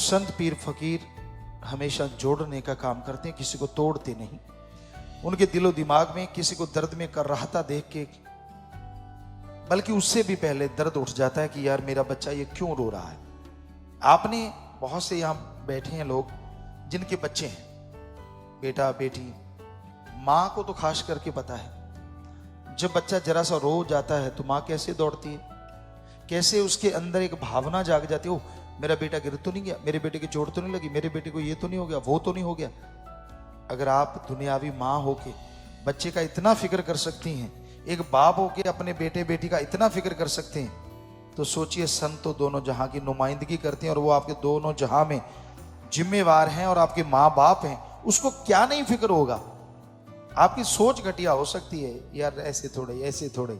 संत पीर फकीर हमेशा जोड़ने का काम करते हैं, किसी को तोड़ते नहीं। उनके दिलो दिमाग में किसी को दर्द में कर रहा था देख के, बल्कि उससे भी पहले दर्द उठ जाता है कि यार मेरा बच्चा ये क्यों रो रहा है। आपने बहुत से यहां बैठे हैं लोग जिनके बच्चे हैं, बेटा बेटी, मां को तो खास करके पता है जब बच्चा जरा सा रो जाता है तो मां कैसे दौड़ती है, कैसे उसके अंदर एक भावना जाग जाती है, ओ मेरा बेटा गिर तो नहीं गया, मेरे बेटे की चोट तो नहीं लगी, मेरे बेटे को ये तो नहीं हो गया, वो तो नहीं हो गया। अगर आप दुनियावी माँ होके बच्चे का इतना फिक्र कर सकती हैं, एक बाप होके अपने बेटे बेटी का इतना फिक्र कर सकते हैं, तो सोचिए संत तो दोनों जहां की नुमाइंदगी करते हैं और वो आपके दोनों जहां में जिम्मेवार हैं और आपके माँ बाप हैं, उसको क्या नहीं फिक्र होगा। आपकी सोच घटिया हो सकती है, यार ऐसे थोड़े,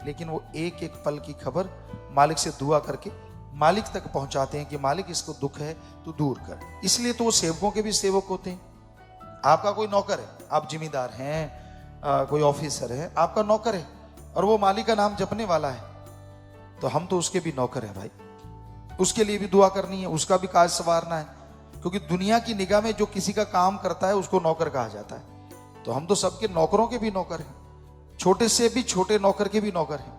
लेकिन वो एक एक पल की खबर मालिक से दुआ करके मालिक तक पहुंचाते हैं कि मालिक इसको दुख है तो दूर कर। इसलिए तो वो सेवकों के भी सेवक होते हैं। आपका कोई नौकर है, आप जिम्मेदार हैं, कोई ऑफिसर है, आपका नौकर है और वो मालिक का नाम जपने वाला है, तो हम तो उसके भी नौकर हैं भाई। उसके लिए भी दुआ करनी है, उसका भी काज संवारना है, क्योंकि दुनिया की निगाह में जो किसी का काम करता है उसको नौकर कहा जाता है। तो हम तो सबके नौकरों के भी नौकर हैं, छोटे से भी छोटे नौकर के भी नौकर हैं,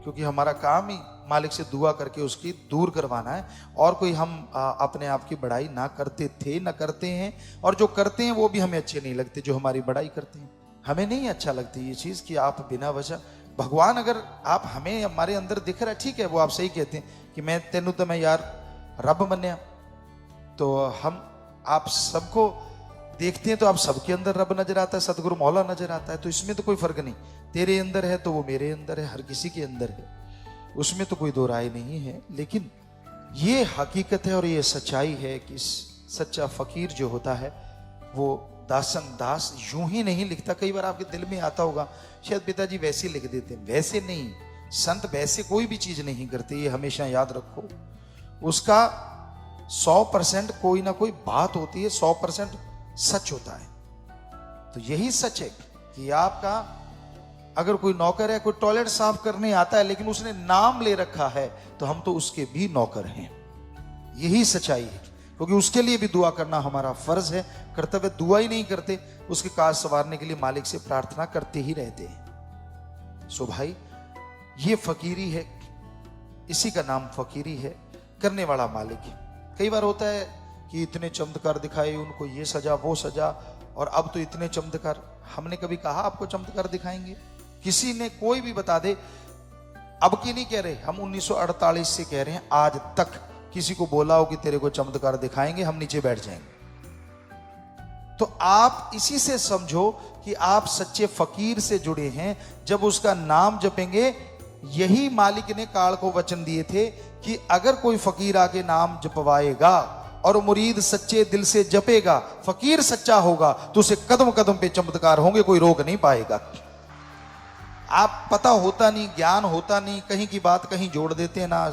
क्योंकि हमारा काम ही मालिक से दुआ करके उसकी दूर करवाना है। और कोई हम अपने आप की बड़ाई ना करते थे, ना करते हैं, और जो करते हैं वो भी हमें अच्छे नहीं लगते। जो हमारी बड़ाई करते हैं हमें नहीं अच्छा लगती ये चीज़ कि आप बिना वजह, भगवान अगर आप हमें हमारे अंदर दिख रहा है, ठीक है, वो आप सही कहते हैं कि मैं तेनू तो मैं यार रब मन्या, तो हम आप सबको देखते हैं तो आप सबके अंदर रब नजर आता है, सतगुरु मौला नजर आता है, तो इसमें तो कोई फर्क नहीं। तेरे अंदर है तो वो मेरे अंदर है, हर किसी के अंदर है, उसमें तो कोई दो राय नहीं है। लेकिन ये हकीकत है और ये सच्चाई है कि सच्चा फकीर जो होता है वो दासन दास यूं ही नहीं लिखता। कई बार आपके दिल में आता होगा शायद पिताजी वैसे लिख देते हैं, वैसे नहीं, संत वैसे कोई भी चीज नहीं करते, ये हमेशा याद रखो। उसका 100% कोई ना कोई बात होती है, 100% सच होता है। तो यही सच है कि आपका अगर कोई नौकर है, कोई टॉयलेट साफ करने आता है लेकिन उसने नाम ले रखा है, तो हम तो उसके भी नौकर हैं। यही सच्चाई है, क्योंकि उसके लिए भी दुआ करना हमारा फर्ज है, कर्तव्य। दुआ ही नहीं करते, उसके काज संवारने के लिए मालिक से प्रार्थना करते ही रहते हैं। सो भाई ये फकीरी है, इसी का नाम फकीरी है, करने वाला मालिक है। कई बार होता है कि इतने चमत्कार दिखाए, उनको ये सजा वो सजा, और अब तो इतने चमत्कार। हमने कभी कहा आपको चमत्कार दिखाएंगे? किसी ने कोई भी बता दे, अब की नहीं कह रहे, हम 1948 से कह रहे हैं, आज तक किसी को बोला हो कि तेरे को चमत्कार दिखाएंगे, हम नीचे बैठ जाएंगे। तो आप इसी से समझो कि आप सच्चे फकीर से जुड़े हैं। जब उसका नाम जपेंगे, यही मालिक ने काल को वचन दिए थे कि अगर कोई फकीर आके नाम जपवाएगा और मुरीद सच्चे दिल से जपेगा, फकीर सच्चा होगा, तो उसे कदम कदम पे चमत्कार होंगे, कोई रोक नहीं पाएगा। आप पता होता नहीं, ज्ञान होता नहीं, कहीं की बात कहीं जोड़ देते हैं ना,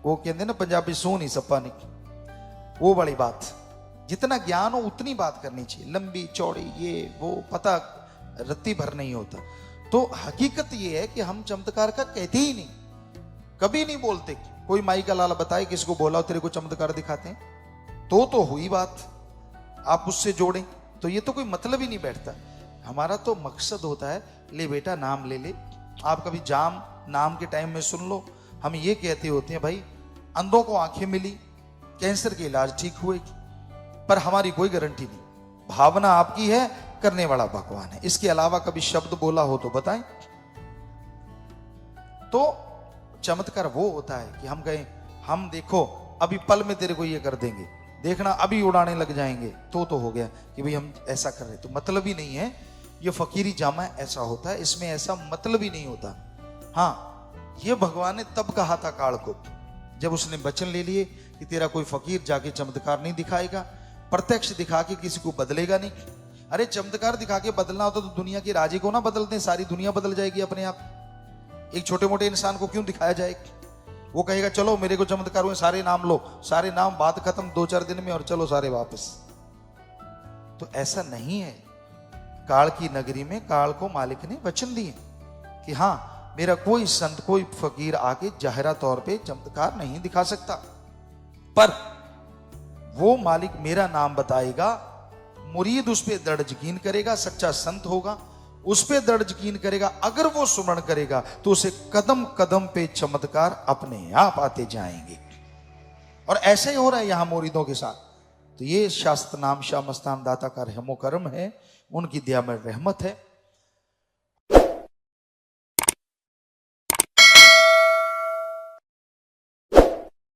वो कहते हैं ना पंजाबी सो नहीं सप्पा नहीं, वो बड़ी बात। जितना ज्ञान हो उतनी बात करनी चाहिए, लंबी चौड़ी ये वो पता रत्ती भर नहीं होता। तो हकीकत ये है कि हम चमत्कार का कहते ही नहीं, कभी नहीं बोलते। कोई माई का लाल बताए किसको बोला तेरे को चमत्कार दिखाते हैं, तो हुई बात, आप उससे जोड़ें, तो ये तो कोई मतलब ही नहीं बैठता। हमारा तो मकसद होता है, ले बेटा नाम ले ले। आप कभी जाम नाम के टाइम में सुन लो, हम ये कहते होते हैं भाई अंधों को आंखें मिली, कैंसर के इलाज ठीक हुए, पर हमारी कोई गारंटी नहीं। भावना आपकी है, करने वाला भगवान है। इसके अलावा कभी शब्द बोला हो तो बताएं। तो चमत्कार वो होता है कि हम गए, हम देखो अभी पल में तेरे को ये कर देंगे, देखना अभी उड़ाने लग जाएंगे, तो हो गया कि भाई हम ऐसा कर रहे। तो मतलब ही नहीं है, ये फकीरी जामा ऐसा होता है, इसमें ऐसा मतलब ही नहीं होता। हाँ, ये भगवान ने तब कहा था काल को, जब उसने वचन ले लिए कि तेरा कोई फकीर जाके चमत्कार नहीं दिखाएगा, प्रत्यक्ष दिखा के किसी को बदलेगा नहीं। अरे चमत्कार दिखा के बदलना होता तो दुनिया के राजे को ना बदलते, सारी दुनिया बदल जाएगी अपने आप। एक छोटे मोटे इंसान को क्यों दिखाया जाए? वो कहेगा चलो मेरे को चमत्कार हुए, सारे नाम लो, सारे नाम, बात खत्म 2-4 दिन में, और चलो सारे वापस। तो ऐसा नहीं है। काल की नगरी में काल को मालिक ने वचन दिए कि हाँ, मेरा कोई संत कोई फकीर आके जाहिरा तौर पे चमत्कार नहीं दिखा सकता, पर वो मालिक मेरा नाम बताएगा, मुरीद उस पर दृढ़ यकीन करेगा, सच्चा संत होगा, उस पर दृढ़ यकीन करेगा, अगर वो सुमरण करेगा तो उसे कदम कदम पे चमत्कार अपने आप आते जाएंगे। और ऐसे ही हो रहा है यहां मुरीदों के साथ। तो ये शास्त्र नाम शाह मस्तान दाता का रहमो करम है, उनकी दया में रहमत है।